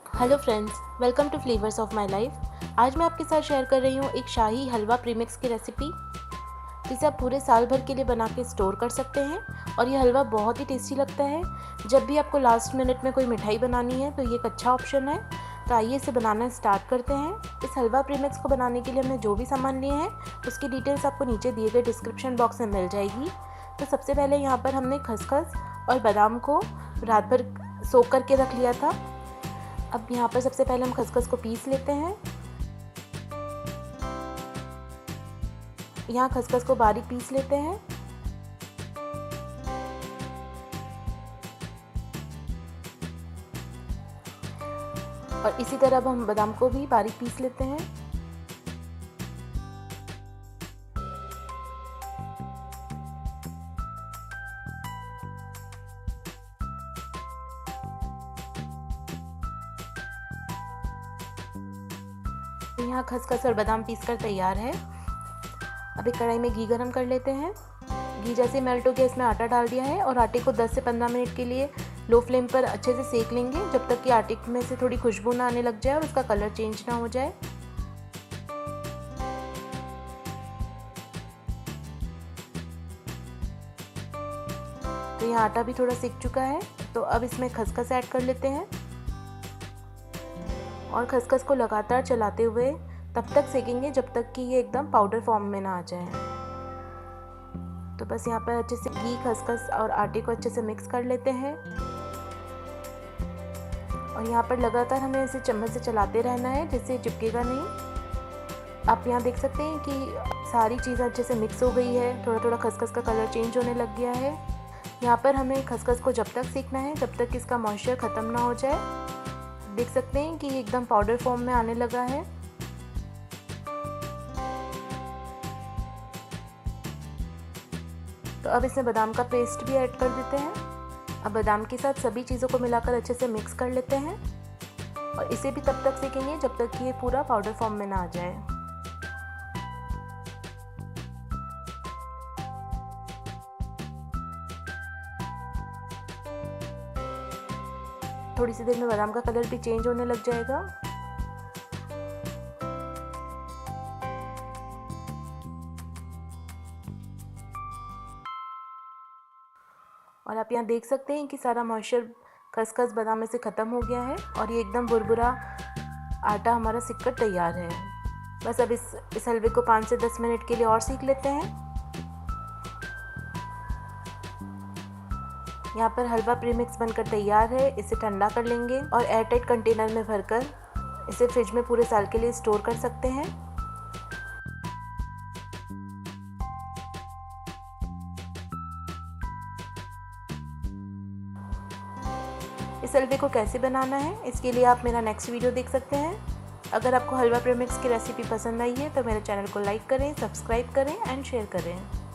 Hello friends, welcome to flavours of my life. आज मैं आपके साथ शेयर कर रही हूँ एक शाही हलवा प्रीमिक्स की रेसिपी, जिसे आप पूरे साल भर के लिए बना के स्टोर कर सकते हैं। और ये हलवा बहुत ही टेस्टी लगता है। जब भी आपको लास्ट मिनट में कोई मिठाई बनानी है तो ये एक अच्छा ऑप्शन है। तो आइए इसे बनाना स्टार्ट करते हैं। इस हलवा प्रीमिक्स को बनाने के लिए हमने जो भी सामान लिए हैं उसकी डिटेल्स आपको नीचे दिए गए डिस्क्रिप्शन बॉक्स में मिल जाएगी। तो सबसे पहले यहाँ पर हमने खसखस और बादाम को रात भर सोख करके रख लिया था। अब यहाँ पर सबसे पहले हम खसखस को पीस लेते हैं। यहाँ खसखस को बारीक पीस लेते हैं। और इसी तरह अब हम बादाम को भी बारीक पीस लेते हैं। यहाँ खसखस और बादाम पीसकर तैयार है। अब एक कढ़ाई में घी गरम कर लेते हैं। घी जैसे मेल्ट हो गया, इसमें आटा डाल दिया है और आटे को 10 से 15 मिनट के लिए लो फ्लेम पर अच्छे से सेक लेंगे, जब तक कि आटे में से थोड़ी खुशबू ना आने लग जाए और उसका कलर चेंज ना हो जाए। तो यहाँ आटा भी थोड़ा सेक चुका है, तो अब इसमें खसखस ऐड कर लेते हैं और खसखस को लगातार चलाते हुए तब तक सेकेंगे जब तक कि ये एकदम पाउडर फॉर्म में ना आ जाए। तो बस यहाँ पर अच्छे से घी, खसखस और आटे को अच्छे से मिक्स कर लेते हैं और यहाँ पर लगातार हमें इसे चम्मच से चलाते रहना है, जिससे चिपकेगा नहीं। आप यहाँ देख सकते हैं कि सारी चीज़ें अच्छे से मिक्स हो गई है। थोड़ा थोड़ा खसखस का कलर चेंज होने लग गया है। यहाँ पर हमें खसखस को जब तक सेकना है जब तक इसका मॉइस्चर ख़त्म ना हो जाए। देख सकते हैं कि ये एकदम पाउडर फॉर्म में आने लगा है। तो अब इसमें बादाम का पेस्ट भी ऐड कर देते हैं। अब बादाम के साथ सभी चीज़ों को मिलाकर अच्छे से मिक्स कर लेते हैं और इसे भी तब तक सेकेंगे जब तक कि ये पूरा पाउडर फॉर्म में ना आ जाए। थोड़ी सी देर में बादाम का कलर भी चेंज होने लग जाएगा। और आप यहाँ देख सकते हैं कि सारा मॉइस्चर खसखस बादाम में से ख़त्म हो गया है और ये एकदम बुरबुरा आटा हमारा सिककर तैयार है। बस अब इस हलवे को 5 से 10 मिनट के लिए और सीख लेते हैं। यहाँ पर हलवा प्रीमिक्स बनकर तैयार है। इसे ठंडा कर लेंगे और एयरटाइट कंटेनर में भरकर इसे फ्रिज में पूरे साल के लिए स्टोर कर सकते हैं। इस हलवे को कैसे बनाना है इसके लिए आप मेरा नेक्स्ट वीडियो देख सकते हैं। अगर आपको हलवा प्रीमिक्स की रेसिपी पसंद आई है तो मेरे चैनल को लाइक करें, सब्सक्राइब करें एंड शेयर करें।